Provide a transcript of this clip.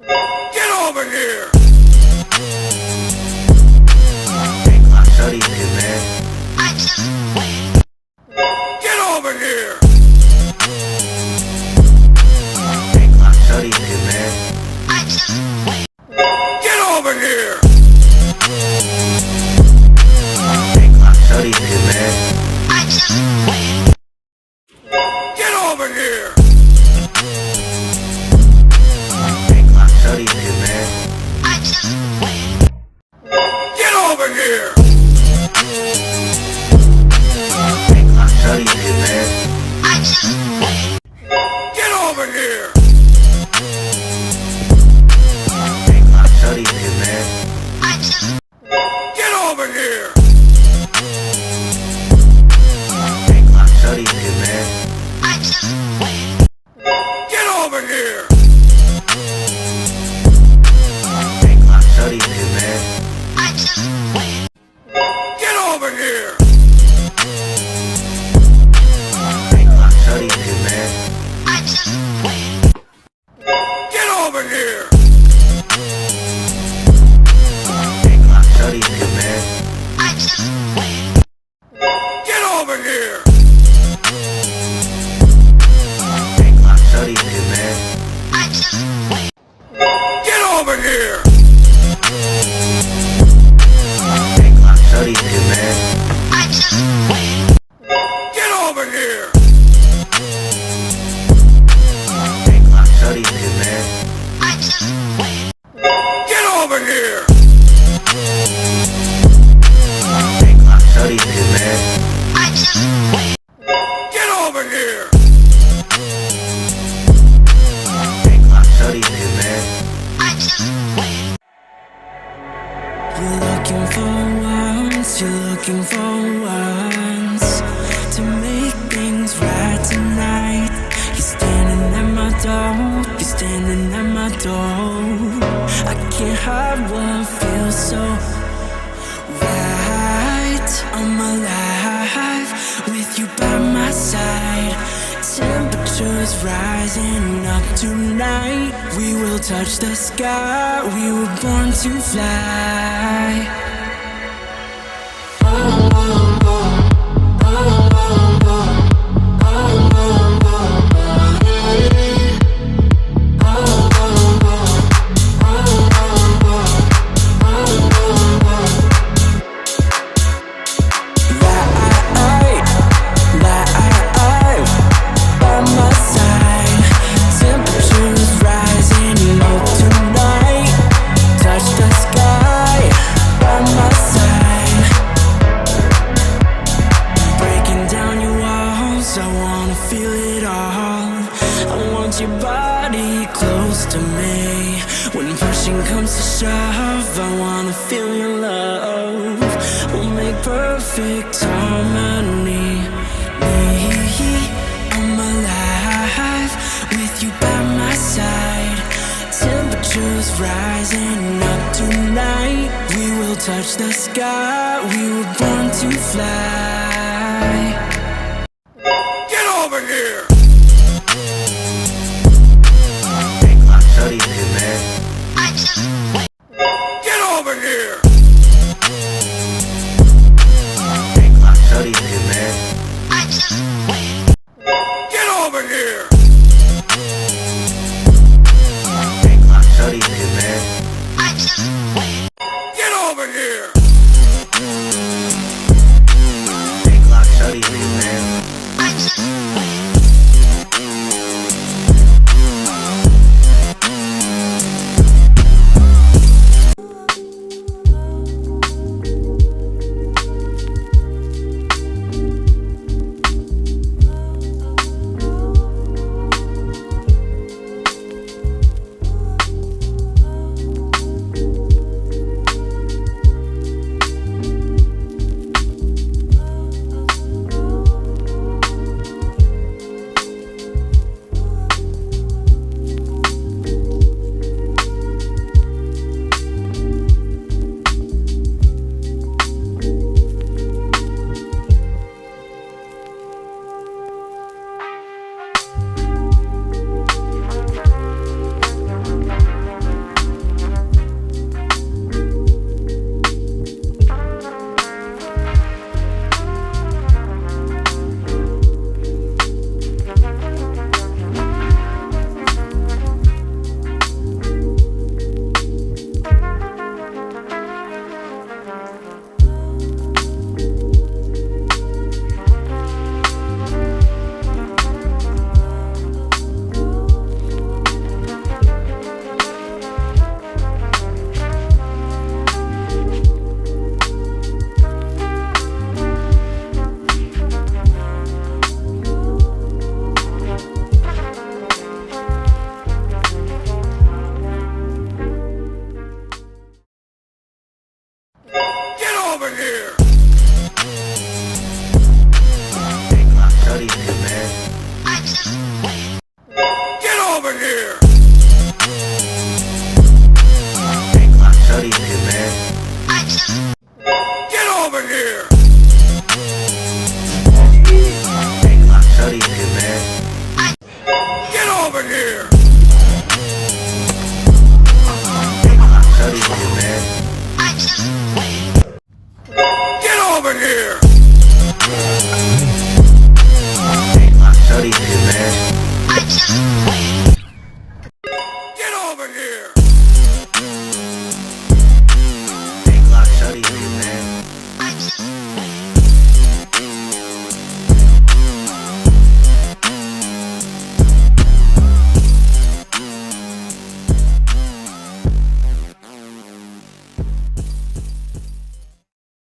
Get over here! Hey, GLOCK, show these niggas, man. Get over here! Hey, GLOCK, show these niggas, man. Get over here! Hey, GLOCK, show these niggas, man. Get over here! Hey, GLOCK, show these niggas, man. Get over here! Hey, GLOCK, show these niggas, man. Get over here! Hey, GLOCK, show these niggas, man. Get over here! Hey, GLOCK, show these niggas, man. Get over here! Hey, GLOCK, show these niggas, man. Get over here! Hey, GLOCK, show these niggas, man. Get over here! Hey, GLOCK, show these niggas, man. Get over here! Hey, GLOCK, show these niggas, man. Get over here! Hey, GLOCK, show these niggas, man. Get over here! Hey, GLOCK, show these niggas, man. Get over here! Hey, GLOCK, show these niggas, man. Get over here! Hey, GLOCK, show these niggas, man. You're looking for once, you're looking for once to make things right tonight. You're standing at my door, you're standing at my door. I can't hide what feels so right. I'm alive with you by my side. Temperatures rising up tonight. We will touch the sky. We were born to fly. By my side, temperatures rising up tonight. Touch the sky by my side. Breaking down your walls, I wanna feel it all. I want your body close to me. When pushing comes to shove, I wanna feel your love. We'll make perfect harmony. I'm alive with you by my side. Temperatures rising up tonight. We will touch the sky. We were born to fly.